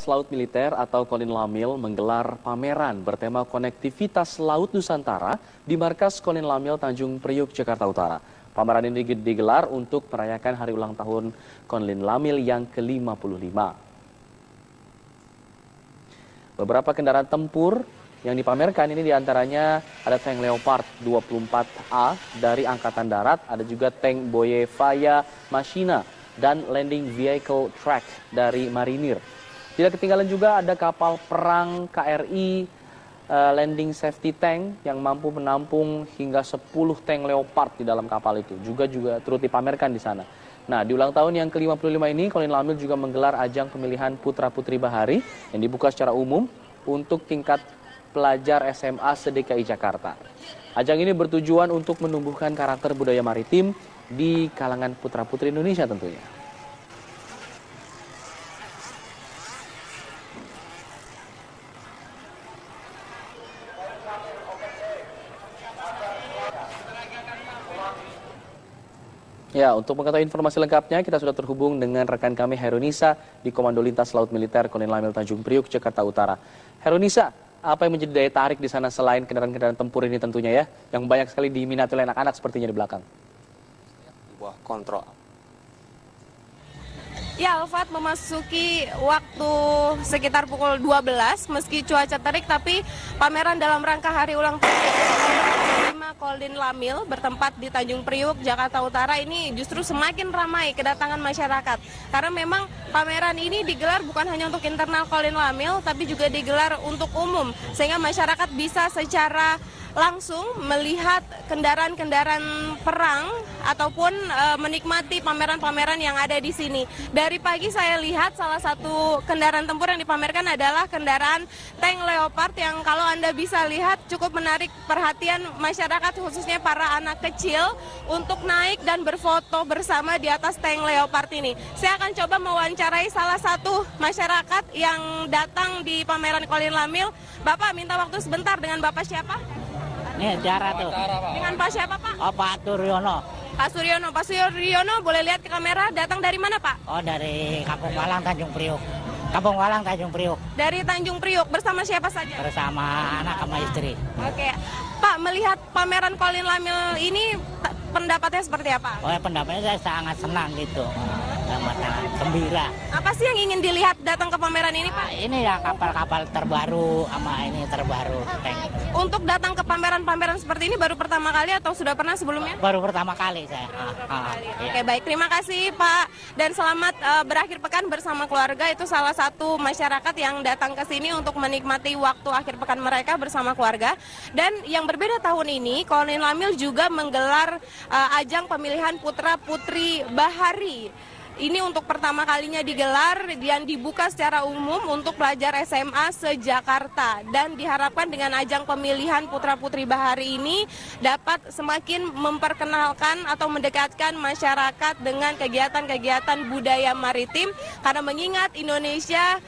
Laut Militer atau Kolin Lamil menggelar pameran bertema konektivitas Laut Nusantara di markas Kolin Lamil Tanjung Priuk, Jakarta Utara. Pameran ini digelar untuk merayakan hari ulang tahun Kolin Lamil yang ke-55. Beberapa kendaraan tempur yang dipamerkan ini diantaranya ada tank Leopard 24A dari Angkatan Darat, ada juga tank Boyevaya Machina dan Landing Vehicle Track dari Marinir. Tidak ketinggalan juga ada kapal perang KRI Landing Safety Tank yang mampu menampung hingga 10 tank Leopard di dalam kapal itu. Juga turut dipamerkan di sana. Nah, di ulang tahun yang ke-55 ini, Kolin Lamil juga menggelar ajang pemilihan putra-putri bahari yang dibuka secara umum untuk tingkat pelajar SMA se-DKI Jakarta. Ajang ini bertujuan untuk menumbuhkan karakter budaya maritim di kalangan putra-putri Indonesia tentunya. Ya, untuk mengetahui informasi lengkapnya, kita sudah terhubung dengan rekan kami Herunisa di Komando Lintas Laut Militer Kolin Lamil Tanjung Priuk, Jakarta Utara. Herunisa, apa yang menjadi daya tarik di sana selain kendaraan-kendaraan tempur ini tentunya ya, yang banyak sekali diminati oleh anak-anak sepertinya di belakang? Buah kontrol. Ya, Alfat, memasuki waktu sekitar pukul 12, meski cuaca terik, tapi pameran dalam rangka hari ulang tahun Kolin Lamil bertempat di Tanjung Priuk, Jakarta Utara ini justru semakin ramai kedatangan masyarakat. Karena memang pameran ini digelar bukan hanya untuk internal Kolin Lamil, tapi juga digelar untuk umum, sehingga masyarakat bisa secara langsung melihat kendaraan-kendaraan perang ataupun menikmati pameran-pameran yang ada di sini. Dari pagi saya lihat salah satu kendaraan tempur yang dipamerkan adalah kendaraan tank Leopard yang kalau Anda bisa lihat cukup menarik perhatian masyarakat, khususnya para anak kecil untuk naik dan berfoto bersama di atas tank Leopard ini. Saya akan coba mewawancarai salah satu masyarakat yang datang di pameran Kolin Lamil. Bapak, minta waktu sebentar. Dengan Bapak siapa? Ini Tiara tuh. Dengan Pak siapa, Pak? Oh, Pak Suryono. Pak Suryono. Pak Suryono, boleh lihat ke kamera, datang dari mana, Pak? Oh, dari Kampung Walang, Tanjung Priuk. Kampung Walang, Tanjung Priuk. Dari Tanjung Priuk, bersama siapa saja? Bersama anak sama istri. Oke. Pak, melihat pameran Kolin Lamil ini, pendapatnya seperti apa? Oh, ya, pendapatnya saya sangat senang gitu. Sangat gembira. Apa sih yang ingin dilihat datang ke pameran ini, Pak? Ini ya kapal-kapal terbaru sama ini terbaru. Tank. Untuk datang ke pameran-pameran seperti ini baru pertama kali atau sudah pernah sebelumnya? Baru pertama kali saya. Oke, baik. Terima kasih, Pak. Dan selamat berakhir pekan bersama keluarga. Itu salah satu masyarakat yang datang ke sini untuk menikmati waktu akhir pekan mereka bersama keluarga. Dan yang berbeda tahun ini, Kolin Lamil juga menggelar ajang pemilihan putra-putri bahari. Ini untuk pertama kalinya digelar dan dibuka secara umum untuk pelajar SMA se-Jakarta. Dan diharapkan dengan ajang pemilihan putra-putri bahari ini dapat semakin memperkenalkan atau mendekatkan masyarakat dengan kegiatan-kegiatan budaya maritim. Karena mengingat Indonesia,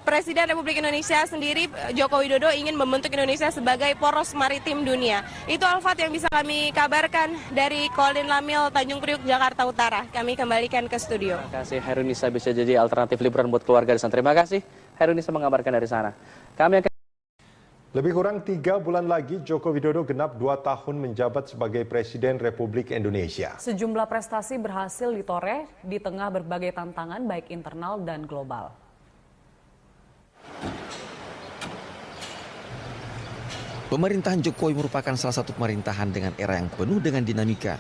Presiden Republik Indonesia sendiri, Joko Widodo, ingin membentuk Indonesia sebagai poros maritim dunia. Itu Alfat yang bisa kami kabarkan dari Kolin Lamil, Tanjung Priuk, Jakarta Utara. Kami kembalikan ke studio. Terima kasih Herunisa, bisa jadi alternatif liburan buat keluarga di sana. Terima kasih Herunisa mengabarkan dari sana. Kami akan Lebih kurang 3 bulan lagi Joko Widodo genap 2 tahun menjabat sebagai Presiden Republik Indonesia. Sejumlah prestasi berhasil ditoreh di tengah berbagai tantangan baik internal dan global. Pemerintahan Jokowi merupakan salah satu pemerintahan dengan era yang penuh dengan dinamika.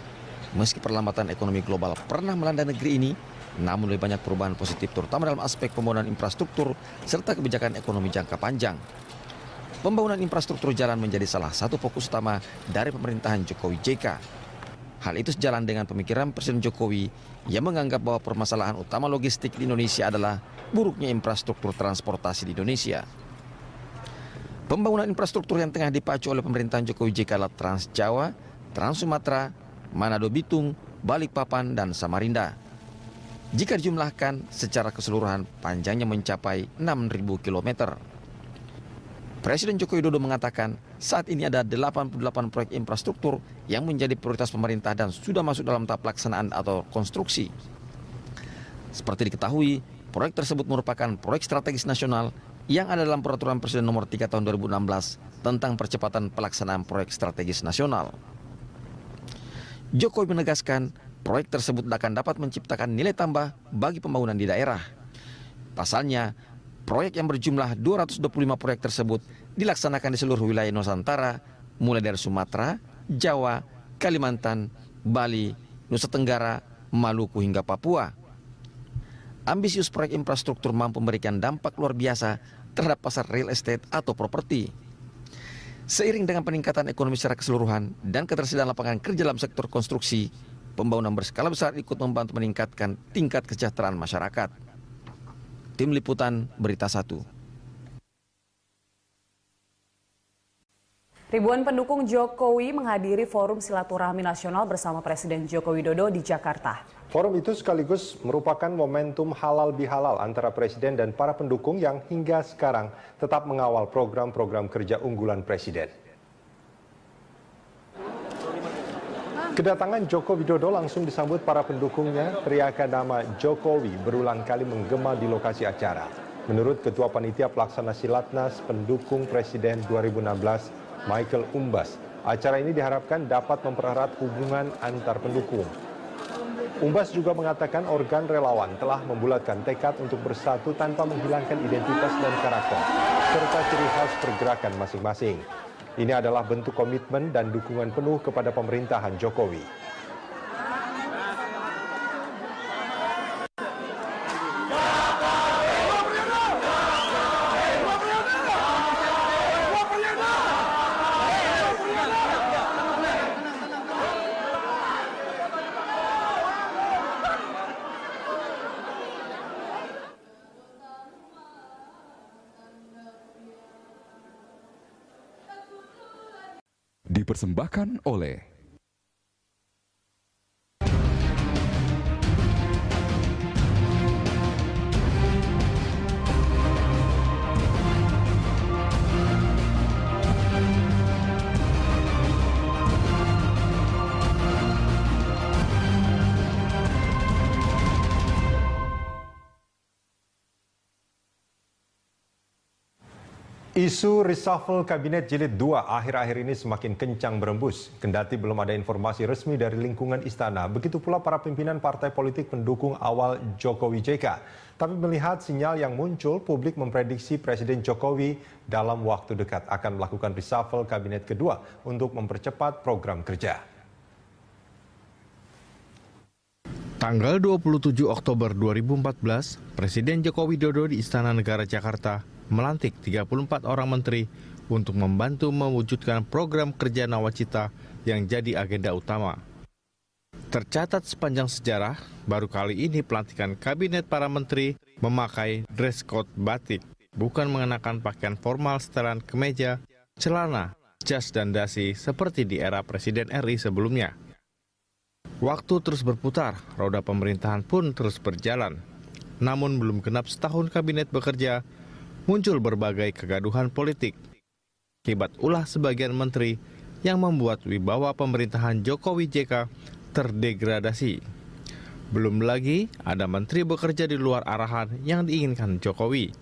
Meski perlambatan ekonomi global pernah melanda negeri ini, namun lebih banyak perubahan positif terutama dalam aspek pembangunan infrastruktur serta kebijakan ekonomi jangka panjang. Pembangunan infrastruktur jalan menjadi salah satu fokus utama dari pemerintahan Jokowi JK. Hal itu sejalan dengan pemikiran Presiden Jokowi yang menganggap bahwa permasalahan utama logistik di Indonesia adalah buruknya infrastruktur transportasi di Indonesia. Pembangunan infrastruktur yang tengah dipacu oleh pemerintahan Jokowi JK adalah Trans Jawa, Trans Sumatera, Manado Bitung, Balikpapan, dan Samarinda. Jika dijumlahkan secara keseluruhan panjangnya mencapai 6.000 km. Presiden Joko Widodo mengatakan saat ini ada 88 proyek infrastruktur yang menjadi prioritas pemerintah dan sudah masuk dalam tahap pelaksanaan atau konstruksi. Seperti diketahui, proyek tersebut merupakan proyek strategis nasional yang ada dalam Peraturan Presiden Nomor 3 Tahun 2016 tentang percepatan pelaksanaan proyek strategis nasional. Jokowi menegaskan proyek tersebut akan dapat menciptakan nilai tambah bagi pembangunan di daerah. Pasalnya, proyek yang berjumlah 225 proyek tersebut dilaksanakan di seluruh wilayah Nusantara, mulai dari Sumatera, Jawa, Kalimantan, Bali, Nusa Tenggara, Maluku hingga Papua. Ambisius proyek infrastruktur mampu memberikan dampak luar biasa terhadap pasar real estate atau properti. Seiring dengan peningkatan ekonomi secara keseluruhan dan ketersediaan lapangan kerja dalam sektor konstruksi, pembangunan berskala besar ikut membantu meningkatkan tingkat kesejahteraan masyarakat. Tim Liputan Berita 1. Ribuan pendukung Jokowi menghadiri forum silaturahmi nasional bersama Presiden Joko Widodo di Jakarta. Forum itu sekaligus merupakan momentum halal bihalal antara Presiden dan para pendukung yang hingga sekarang tetap mengawal program-program kerja unggulan Presiden. Kedatangan Joko Widodo langsung disambut para pendukungnya. Teriakan nama Jokowi berulang kali menggema di lokasi acara. Menurut Ketua Panitia Pelaksana Silatnas Pendukung Presiden 2016, Michael Umbas, acara ini diharapkan dapat mempererat hubungan antar pendukung. Umbas juga mengatakan organ relawan telah membulatkan tekad untuk bersatu tanpa menghilangkan identitas dan karakter, serta ciri khas pergerakan masing-masing. Ini adalah bentuk komitmen dan dukungan penuh kepada pemerintahan Jokowi. Dipersembahkan oleh Isu reshuffle Kabinet Jilid 2 akhir-akhir ini semakin kencang berembus. Kendati belum ada informasi resmi dari lingkungan istana, begitu pula para pimpinan partai politik pendukung awal Jokowi JK. Tapi melihat sinyal yang muncul, publik memprediksi Presiden Jokowi dalam waktu dekat akan melakukan reshuffle Kabinet kedua untuk mempercepat program kerja. Tanggal 27 Oktober 2014, Presiden Joko Widodo di Istana Negara Jakarta melantik 34 orang menteri untuk membantu mewujudkan program kerja Nawacita yang jadi agenda utama. Tercatat sepanjang sejarah, baru kali ini pelantikan kabinet para menteri memakai dress code batik, bukan mengenakan pakaian formal setelan kemeja, celana, jas dan dasi seperti di era Presiden RI sebelumnya. Waktu terus berputar, roda pemerintahan pun terus berjalan. Namun belum genap setahun kabinet bekerja, muncul berbagai kegaduhan politik akibat ulah sebagian menteri yang membuat wibawa pemerintahan Jokowi JK terdegradasi. Belum lagi ada menteri bekerja di luar arahan yang diinginkan Jokowi.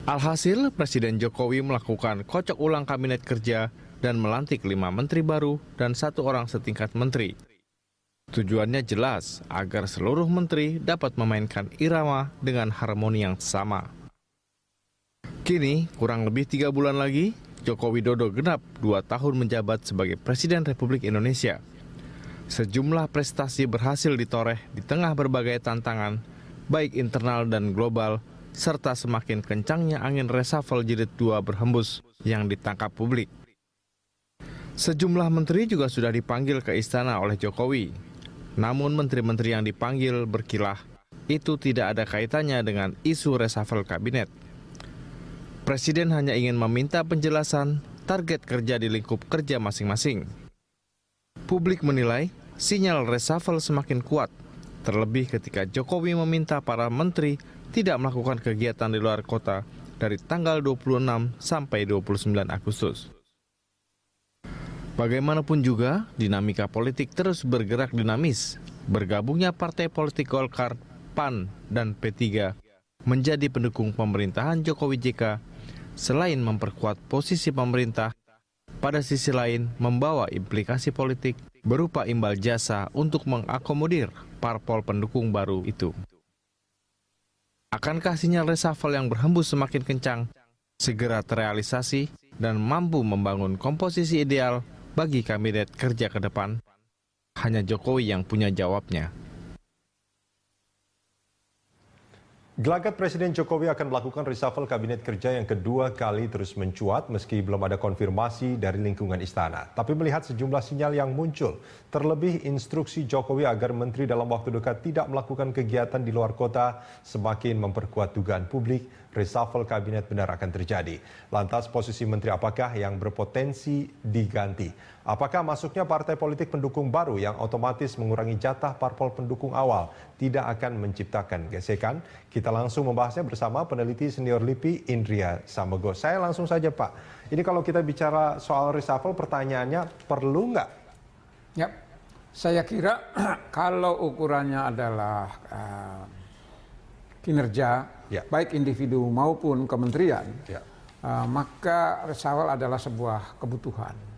Alhasil, Presiden Jokowi melakukan kocok ulang kabinet kerja dan melantik 5 menteri baru dan 1 orang setingkat menteri. Tujuannya jelas, agar seluruh menteri dapat memainkan irama dengan harmoni yang sama. Kini, kurang lebih 3 bulan lagi, Joko Widodo genap 2 tahun menjabat sebagai Presiden Republik Indonesia. Sejumlah prestasi berhasil ditoreh di tengah berbagai tantangan, baik internal dan global, serta semakin kencangnya angin reshuffle jilid 2 berhembus yang ditangkap publik. Sejumlah menteri juga sudah dipanggil ke istana oleh Jokowi. Namun menteri-menteri yang dipanggil berkilah itu tidak ada kaitannya dengan isu reshuffle kabinet. Presiden hanya ingin meminta penjelasan target kerja di lingkup kerja masing-masing. Publik menilai sinyal reshuffle semakin kuat, terlebih ketika Jokowi meminta para menteri tidak melakukan kegiatan di luar kota dari tanggal 26 sampai 29 Agustus. Bagaimanapun juga, dinamika politik terus bergerak dinamis. Bergabungnya Partai Politik Golkar PAN, dan P3 menjadi pendukung pemerintahan Jokowi JK, selain memperkuat posisi pemerintah, pada sisi lain membawa implikasi politik berupa imbal jasa untuk mengakomodir parpol pendukung baru itu. Akankah sinyal reshuffle yang berhembus semakin kencang segera terrealisasi dan mampu membangun komposisi ideal bagi kabinet kerja ke depan? Hanya Jokowi yang punya jawabnya. Gelagat Presiden Jokowi akan melakukan reshuffle kabinet kerja yang kedua kali terus mencuat meski belum ada konfirmasi dari lingkungan istana. Tapi melihat sejumlah sinyal yang muncul, terlebih instruksi Jokowi agar menteri dalam waktu dekat tidak melakukan kegiatan di luar kota semakin memperkuat dugaan publik reshuffle kabinet benar akan terjadi. Lantas posisi menteri apakah yang berpotensi diganti? Apakah masuknya partai politik pendukung baru yang otomatis mengurangi jatah parpol pendukung awal tidak akan menciptakan gesekan? Kita langsung membahasnya bersama peneliti senior LIPI Indria Samego. Saya langsung saja Pak, ini kalau kita bicara soal reshuffle pertanyaannya perlu nggak? Ya, saya kira kalau ukurannya adalah kinerja, ya, baik individu maupun kementerian, ya, maka reshuffle adalah sebuah kebutuhan.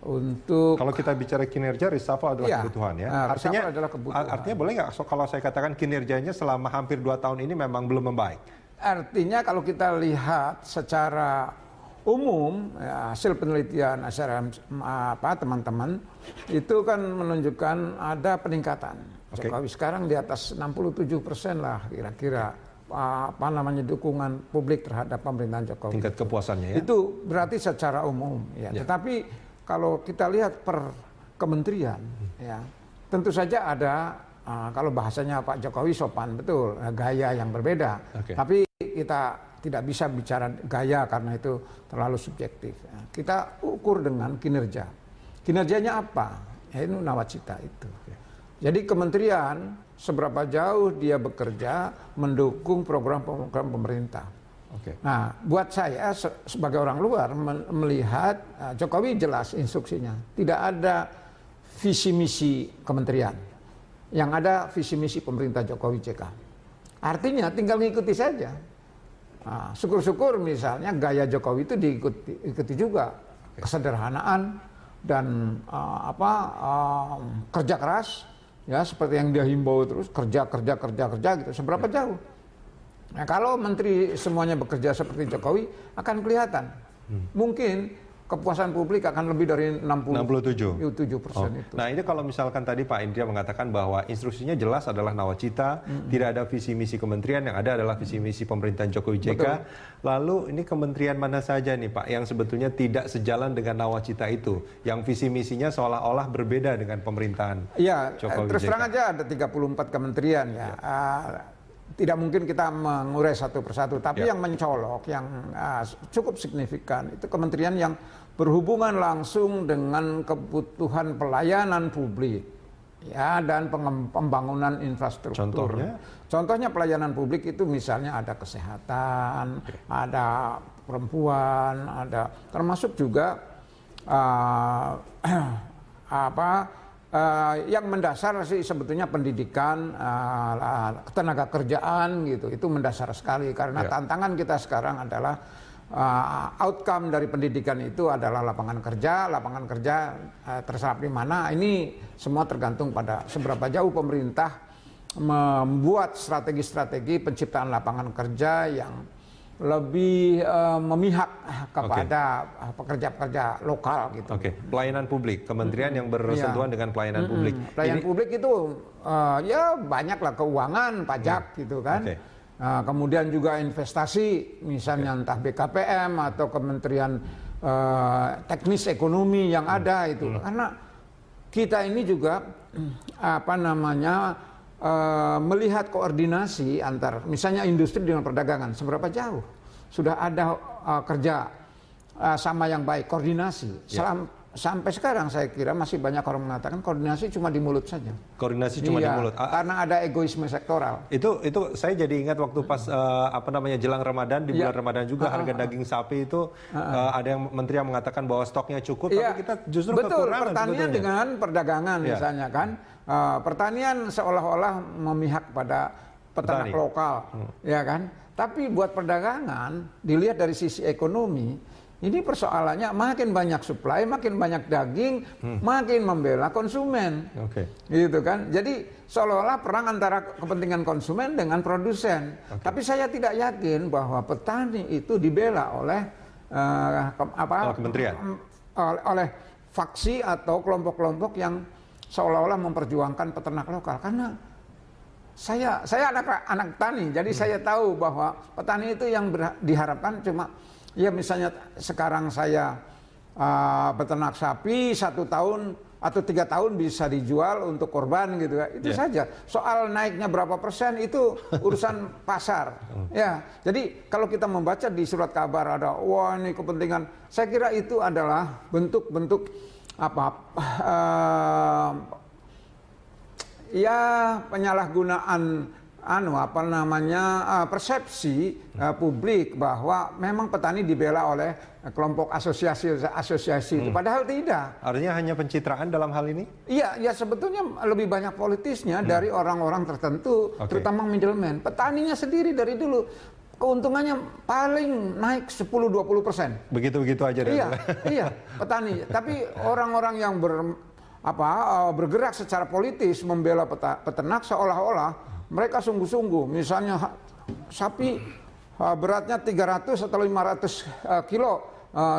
Untuk kalau kita bicara kinerja, reshuffle adalah, ya, kebutuhan ya. Artinya adalah kebutuhan. Artinya boleh nggak kalau saya katakan kinerjanya selama hampir 2 tahun ini memang belum membaik? Artinya kalau kita lihat secara umum ya, hasil penelitian teman-teman itu kan menunjukkan ada peningkatan. Okay. Jokowi sekarang di atas 67% lah kira-kira dukungan publik terhadap pemerintahan Jokowi. Tingkat kepuasannya ya. Itu berarti secara umum ya. Tetapi kalau kita lihat per kementerian, ya tentu saja ada kalau bahasanya Pak Jokowi sopan betul, gaya yang berbeda. Okay. Tapi kita tidak bisa bicara gaya karena itu terlalu subjektif. Kita ukur dengan kinerja. Kinerjanya apa? Ya itu nawacita itu. Okay. Jadi kementerian seberapa jauh dia bekerja mendukung program-program pemerintah. Okay. Nah, buat saya sebagai orang luar melihat Jokowi jelas instruksinya. Tidak ada visi misi kementerian. Yang ada visi misi pemerintah Jokowi JK. Artinya tinggal ngikuti saja. Nah, syukur-syukur misalnya gaya Jokowi itu diikuti juga. Okay. Kesederhanaan dan kerja keras, ya seperti yang dia himbau terus kerja gitu. Seberapa jauh? Nah, kalau menteri semuanya bekerja seperti Jokowi akan kelihatan. Mungkin kepuasan publik akan lebih dari 67% itu. Nah, ini kalau misalkan tadi Pak Indria mengatakan bahwa instruksinya jelas adalah nawacita, tidak ada visi misi kementerian, yang ada adalah visi misi pemerintahan Jokowi JK. Betul. Lalu ini kementerian mana saja nih Pak yang sebetulnya tidak sejalan dengan nawacita itu, yang visi misinya seolah-olah berbeda dengan pemerintahan Jokowi JK? Terus terang aja ada 34 kementerian ya. Tidak mungkin kita mengurai satu persatu, tapi yang mencolok, yang cukup signifikan itu kementerian yang berhubungan langsung dengan kebutuhan pelayanan publik, ya, dan pembangunan infrastruktur. Contohnya pelayanan publik itu misalnya ada kesehatan, ada perempuan, ada termasuk juga yang mendasar sih sebetulnya pendidikan, tenaga kerjaan gitu, itu mendasar sekali karena tantangan kita sekarang adalah outcome dari pendidikan itu adalah lapangan kerja terserap di mana, ini semua tergantung pada seberapa jauh pemerintah membuat strategi-strategi penciptaan lapangan kerja yang lebih memihak kepada pekerja-pekerja lokal gitu. Oke, pelayanan publik, kementerian yang bersentuhan dengan pelayanan publik. Pelayanan publik itu ya banyaklah keuangan, pajak gitu kan. Kemudian juga investasi, misalnya entah BKPM atau Kementerian Teknis Ekonomi yang ada itu. Karena kita ini juga melihat koordinasi antar misalnya industri dengan perdagangan seberapa jauh sudah ada kerja sama yang baik, koordinasi. Sampai sekarang saya kira masih banyak orang mengatakan koordinasi cuma di mulut saja. Koordinasi cuma di mulut. Karena ada egoisme sektoral. Itu saya jadi ingat waktu pas jelang Ramadan, di bulan Ramadan juga harga daging sapi itu ada yang menteri yang mengatakan bahwa stoknya cukup, tapi kita justru kekurangan. Pertanian sebetulnya dengan perdagangan misalnya kan. Pertanian seolah-olah memihak pada peternak lokal, ya kan? Tapi buat perdagangan, dilihat dari sisi ekonomi, ini persoalannya makin banyak supply, makin banyak daging, makin membela konsumen, gitu kan? Jadi seolah-olah perang antara kepentingan konsumen dengan produsen. Tapi saya tidak yakin bahwa petani itu dibela oleh kementerian, oleh faksi atau kelompok-kelompok yang seolah-olah memperjuangkan peternak lokal. Karena saya anak petani, jadi saya tahu bahwa petani itu yang diharapkan cuma ya misalnya sekarang saya beternak sapi 1 tahun atau 3 tahun bisa dijual untuk korban gitu ya. Itu saja. Soal naiknya berapa persen itu urusan pasar. Ya. Jadi kalau kita membaca di surat kabar ada wah ini kepentingan, saya kira itu adalah bentuk-bentuk ya penyalahgunaan persepsi publik bahwa memang petani dibela oleh kelompok asosiasi itu. Padahal tidak. Artinya hanya pencitraan dalam hal ini? Iya, ya sebetulnya lebih banyak politisnya dari orang-orang tertentu, terutama middleman. Petaninya sendiri dari dulu keuntungannya paling naik 10-20%. Begitu-begitu aja. Iya, petani. Tapi orang-orang yang bergerak secara politis membela peternak seolah-olah mereka sungguh-sungguh, misalnya sapi beratnya 300 atau 500 kilo,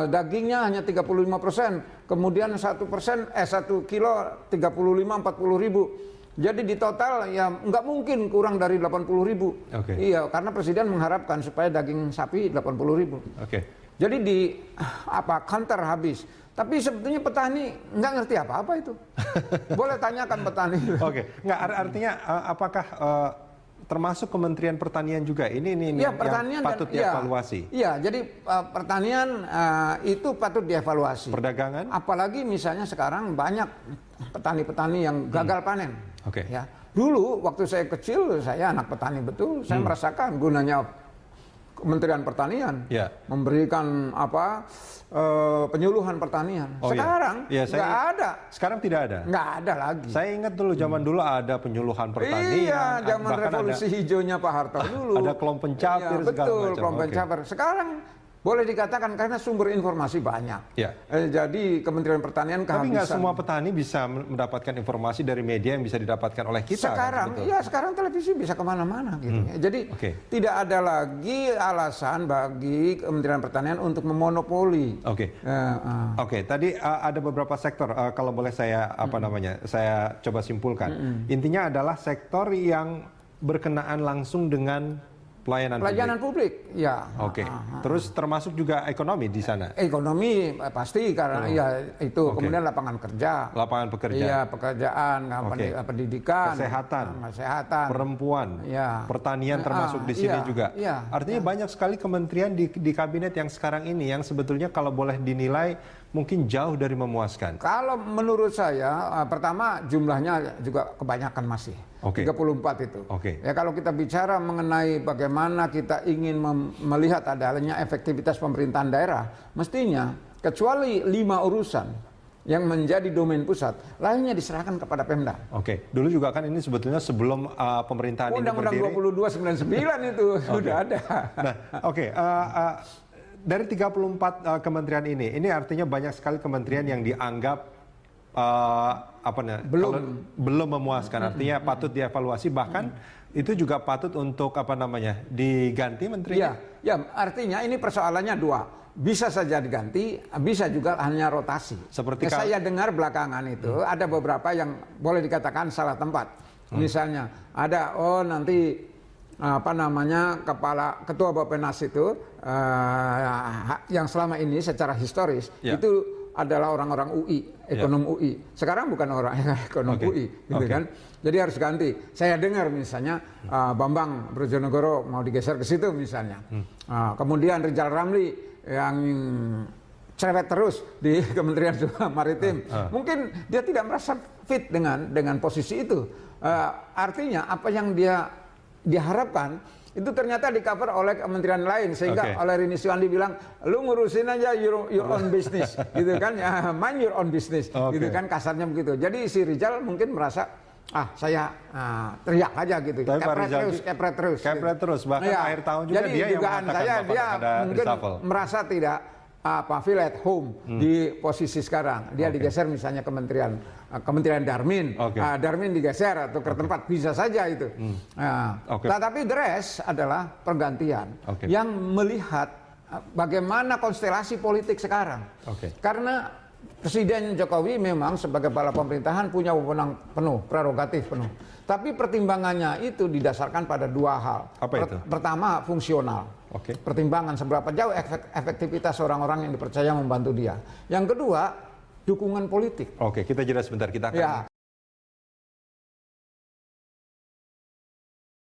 dagingnya hanya 35%, kemudian 1 kilo 35-40 ribu. Jadi di total ya nggak mungkin kurang dari 80 ribu. Iya, karena Presiden mengharapkan supaya daging sapi 80 ribu. Jadi di counter habis. Tapi sebetulnya petani nggak ngerti apa-apa itu. Boleh tanyakan petani. Nggak artinya apakah termasuk Kementerian Pertanian juga ini ya, yang patut dievaluasi? Iya, jadi pertanian itu patut dievaluasi. Perdagangan? Apalagi misalnya sekarang banyak petani-petani yang gagal panen. Ya. Dulu waktu saya kecil, saya anak petani betul, saya merasakan gunanya Kementerian Pertanian memberikan penyuluhan pertanian. Sekarang nggak ada. Sekarang tidak ada. Nggak ada lagi. Saya ingat dulu zaman dulu ada penyuluhan pertanian. Iya, zaman revolusi hijaunya Pak Harto dulu. Ada kelompok pencapir segala macam. Betul, kelompok pencapir. Sekarang boleh dikatakan karena sumber informasi banyak. Jadi Kementerian Pertanian kehabisan. Tapi nggak semua petani bisa mendapatkan informasi dari media yang bisa didapatkan oleh kita. Sekarang, sekarang televisi bisa kemana-mana gitu. Jadi tidak ada lagi alasan bagi Kementerian Pertanian untuk memonopoli. Tadi ada beberapa sektor. Kalau boleh saya saya coba simpulkan. Intinya adalah sektor yang berkenaan langsung dengan pelayanan publik. Ya. Terus termasuk juga ekonomi di sana. Ekonomi pasti karena itu kemudian lapangan pekerjaan, pekerjaan, pendidikan, kesehatan, perempuan, pertanian termasuk di sini juga. Artinya banyak sekali kementerian di kabinet yang sekarang ini yang sebetulnya kalau boleh dinilai mungkin jauh dari memuaskan. Kalau menurut saya pertama jumlahnya juga kebanyakan masih. 34 itu. Ya kalau kita bicara mengenai bagaimana kita ingin melihat adanya efektivitas pemerintahan daerah, mestinya kecuali 5 urusan yang menjadi domain pusat, lainnya diserahkan kepada Pemda. Dulu juga kan ini sebetulnya sebelum pemerintahan ini berdiri. Undang-Undang 2299 itu sudah ada. Nah, dari 34 kementerian ini artinya banyak sekali kementerian yang dianggap belum memuaskan, artinya patut dievaluasi, bahkan itu juga patut untuk diganti menterinya. Ya, artinya ini persoalannya dua, bisa saja diganti, bisa juga hanya rotasi. Seperti saya dengar belakangan itu ada beberapa yang boleh dikatakan salah tempat. Misalnya ada nanti ketua Bappenas itu yang selama ini secara historis itu adalah orang-orang UI, ekonom UI. Sekarang bukan orang ekonom UI, gitu kan. Jadi harus ganti. Saya dengar misalnya Bambang Brojonegoro mau digeser ke situ misalnya. Kemudian Rizal Ramli yang cerewet terus di Kementerian Maritim. Mungkin dia tidak merasa fit dengan posisi itu. Artinya apa yang dia diharapkan itu ternyata di cover oleh kementerian lain, sehingga oleh Rini Suwandi bilang lu ngurusin aja your own business gitu kan, mind your own business gitu kan, kasarnya begitu. Jadi si Rizal mungkin merasa saya teriak aja gitu. Tapi Pak Rizal Kepret terus. Kepret terus. Bahkan akhir tahun juga jadi dia yang dugaan mengatakan saya bahwa dia ada mungkin reshuffle. merasa tidak feel at home di posisi sekarang. Dia digeser misalnya Kementerian Darmin. Darmin digeser atau ke tempat bisa saja itu. Tetapi the rest adalah pergantian yang melihat bagaimana konstelasi politik sekarang. Karena Presiden Jokowi memang sebagai kepala pemerintahan punya wewenang penuh, prerogatif penuh. Tapi pertimbangannya itu didasarkan pada dua hal. Apa itu? Pertama, fungsional. Pertimbangan seberapa jauh efektivitas orang-orang yang dipercaya membantu dia. Yang kedua, dukungan politik. Kita jeda sebentar, kita akan